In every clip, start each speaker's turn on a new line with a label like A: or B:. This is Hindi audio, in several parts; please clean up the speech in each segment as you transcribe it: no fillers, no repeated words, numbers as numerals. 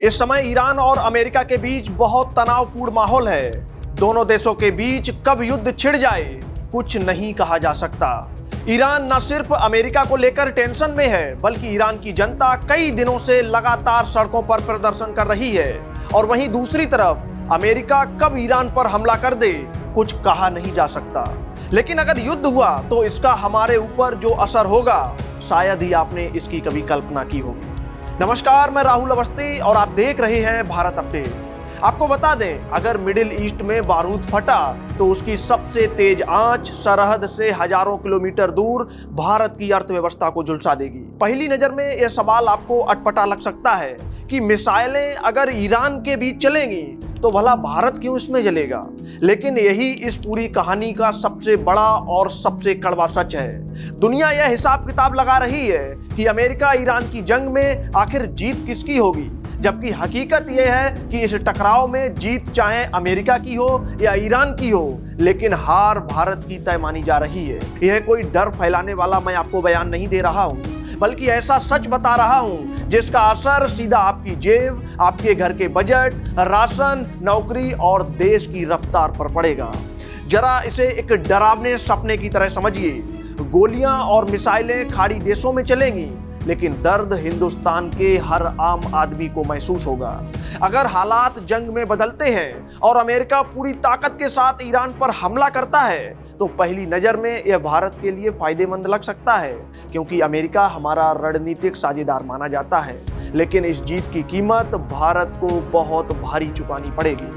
A: इस समय ईरान और अमेरिका के बीच बहुत तनावपूर्ण माहौल है। दोनों देशों के बीच कब युद्ध छिड़ जाए कुछ नहीं कहा जा सकता। ईरान न सिर्फ अमेरिका को लेकर टेंशन में है, बल्कि ईरान की जनता कई दिनों से लगातार सड़कों पर प्रदर्शन कर रही है। और वहीं दूसरी तरफ अमेरिका कब ईरान पर हमला कर दे कुछ कहा नहीं जा सकता। लेकिन अगर युद्ध हुआ तो इसका हमारे ऊपर जो असर होगा शायद ही आपने इसकी कभी कल्पना की होगी। नमस्कार, मैं राहुल अवस्थी और आप देख रहे हैं भारत अपडेट। आपको बता दें, अगर मिडिल ईस्ट में बारूद फटा तो उसकी सबसे तेज आंच सरहद से हजारों किलोमीटर दूर भारत की अर्थव्यवस्था को झुलसा देगी। पहली नजर में यह सवाल आपको अटपटा लग सकता है कि मिसाइलें अगर ईरान के बीच चलेंगी तो भला भारत क्यों इसमें जलेगा। लेकिन यही इस पूरी कहानी का सबसे बड़ा और सबसे कड़वा सच है। दुनिया यह हिसाब किताब लगा रही है कि अमेरिका ईरान की जंग में आखिर जीत किसकी होगी, जबकि हकीकत यह है कि इस टकराव में जीत चाहे अमेरिका की हो या ईरान की हो, लेकिन हार भारत की तय मानी जा रही है। यह कोई डर फैलाने वाला मैं आपको बयान नहीं दे रहा हूं, बल्कि ऐसा सच बता रहा हूं जिसका असर सीधा आपकी जेब, आपके घर के बजट, राशन, नौकरी और देश की रफ्तार पर पड़ेगा। जरा इसे एक डरावने सपने की तरह समझिए। गोलियां और मिसाइलें खाड़ी देशों में चलेंगी, लेकिन दर्द हिंदुस्तान के हर आम आदमी को महसूस होगा। अगर हालात जंग में बदलते हैं और अमेरिका पूरी ताकत के साथ ईरान पर हमला करता है तो पहली नजर में यह भारत के लिए फायदेमंद लग सकता है, क्योंकि अमेरिका हमारा रणनीतिक साझेदार माना जाता है। लेकिन इस जीत की कीमत भारत को बहुत भारी चुकानी पड़ेगी।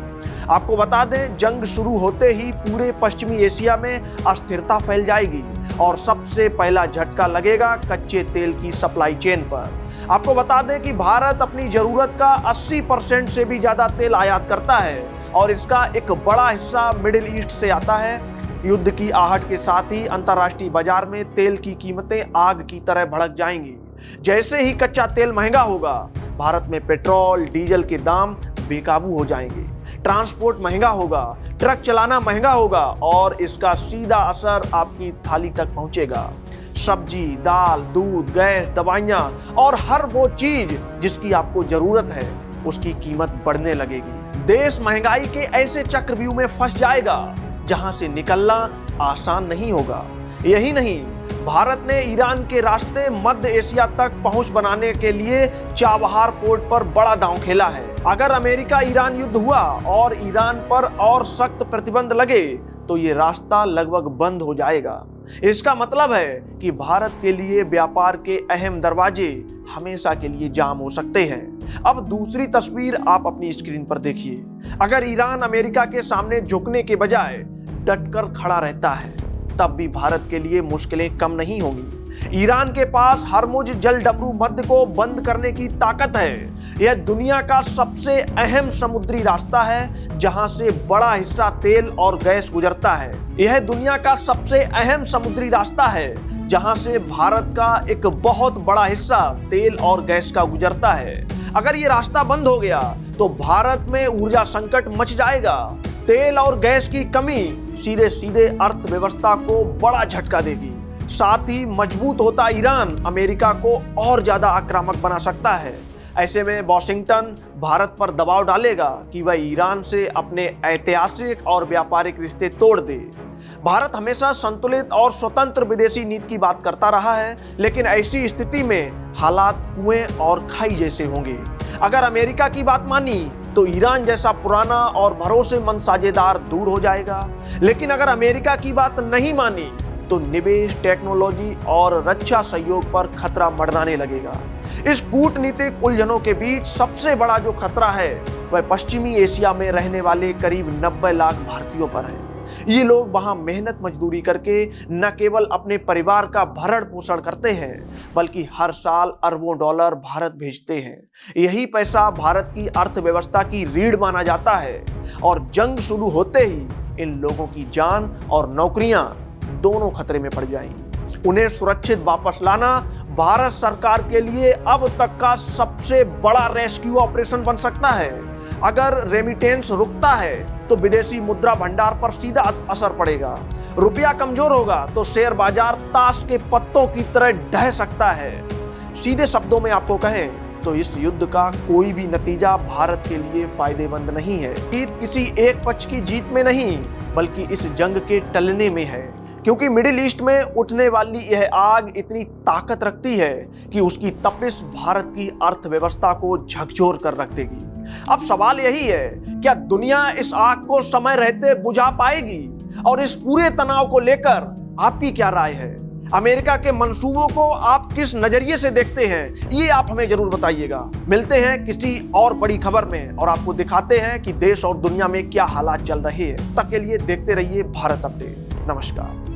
A: आपको बता दें, जंग शुरू होते ही पूरे पश्चिमी एशिया में अस्थिरता फैल जाएगी और सबसे पहला झटका लगेगा कच्चे तेल की सप्लाई चेन पर। आपको बता दें कि भारत अपनी जरूरत का 80% से भी ज्यादा तेल आयात करता है और इसका एक बड़ा हिस्सा मिडिल ईस्ट से आता है। युद्ध की आहट के साथ ही अंतर्राष्ट्रीय बाजार में तेल की कीमतें आग की तरह भड़क जाएंगी। जैसे ही कच्चा तेल महंगा होगा, भारत में पेट्रोल डीजल के दाम बेकाबू हो जाएंगे, ट्रांसपोर्ट महंगा होगा, ट्रक चलाना महंगा होगा और इसका सीधा असर आपकी थाली तक पहुंचेगा। सब्जी, दाल, दूध, गैस, दवाइयां और हर वो चीज जिसकी आपको जरूरत है उसकी कीमत बढ़ने लगेगी। देश महंगाई के ऐसे चक्रव्यूह में फंस जाएगा जहां से निकलना आसान नहीं होगा। यही नहीं, भारत ने ईरान के रास्ते मध्य एशिया तक पहुंच बनाने के लिए चाबहार पोर्ट पर बड़ा दांव खेला है। अगर अमेरिका ईरान युद्ध हुआ और ईरान पर और सख्त प्रतिबंध लगे तो ये रास्ता लगभग बंद हो जाएगा। इसका मतलब है कि भारत के लिए व्यापार के अहम दरवाजे हमेशा के लिए जाम हो सकते हैं। अब दूसरी तस्वीर आप अपनी स्क्रीन पर देखिए। अगर ईरान अमेरिका के सामने झुकने के बजाय डटकर खड़ा रहता है तब भी भारत के लिए मुश्किलें कम नहीं होंगी। ईरान के पास हरमुज जलडमरू मध्य को बंद करने की ताकत है। यह दुनिया का सबसे अहम समुद्री रास्ता है जहां से बड़ा हिस्सा तेल और गैस गुजरता है। यह दुनिया का सबसे अहम समुद्री रास्ता है जहां से भारत का एक बहुत बड़ा हिस्सा तेल और गैस का गुजरता है। अगर ये रास्ता बंद हो गया तो भारत में ऊर्जा संकट मच जाएगा। तेल और गैस की कमी सीधे सीधे अर्थव्यवस्था को बड़ा झटका देगी। साथ ही मजबूत होता ईरान अमेरिका को और ज्यादा आक्रामक बना सकता है। ऐसे में वॉशिंगटन भारत पर दबाव डालेगा कि वह ईरान से अपने ऐतिहासिक और व्यापारिक रिश्ते तोड़ दे। भारत हमेशा संतुलित और स्वतंत्र विदेशी नीति की बात करता रहा है, लेकिन ऐसी स्थिति में हालात कुएं और खाई जैसे होंगे। अगर अमेरिका की बात मानी तो ईरान जैसा पुराना और भरोसेमंद साझेदार दूर हो जाएगा, लेकिन अगर अमेरिका की बात नहीं मानी तो निवेश, टेक्नोलॉजी और रक्षा सहयोग पर खतरा मंडराने लगेगा। इस कूटनीतिक उलझनों के बीच सबसे बड़ा जो खतरा है वह पश्चिमी एशिया में रहने वाले करीब 90 लाख भारतीयों पर है। ये लोग वहां मेहनत मजदूरी करके न केवल अपने परिवार का भरण पोषण करते हैं, बल्कि हर साल अरबों डॉलर भारत भेजते हैं। यही पैसा भारत की अर्थव्यवस्था की रीढ़ माना जाता है और जंग शुरू होते ही इन लोगों की जान और नौकरियां दोनों खतरे में पड़ जाएंगी। उन्हें सुरक्षित वापस लाना भारत सरकार के लिए अब तक का सबसे बड़ा रेस्क्यू ऑपरेशन बन सकता है। अगर रेमिटेंस रुकता है तो विदेशी मुद्रा भंडार पर सीधा असर पड़ेगा। रुपया कमजोर होगा तो शेयर बाजार ताश के पत्तों की तरह ढह सकता है। सीधे शब्दों में आपको कहें तो इस युद्ध का कोई भी नतीजा भारत के लिए फायदेमंद नहीं है। जीत किसी एक पक्ष की जीत में नहीं, बल्कि इस जंग के टलने में है, क्योंकि मिडिल ईस्ट में उठने वाली यह आग इतनी ताकत रखती है कि उसकी तपिश भारत की अर्थव्यवस्था को झकझोर कर रख देगी। अब सवाल यही है, क्या दुनिया इस आग को समय रहते बुझा पाएगी? और इस पूरे तनाव को लेकर आपकी क्या राय है? अमेरिका के मंसूबों को आप किस नजरिए से देखते हैं, ये आप हमें जरूर बताइएगा। मिलते हैं किसी और बड़ी खबर में और आपको दिखाते हैं कि देश और दुनिया में क्या हालात चल रहे हैं। तब तक के लिए देखते रहिए भारत अपडेट। नमस्कार।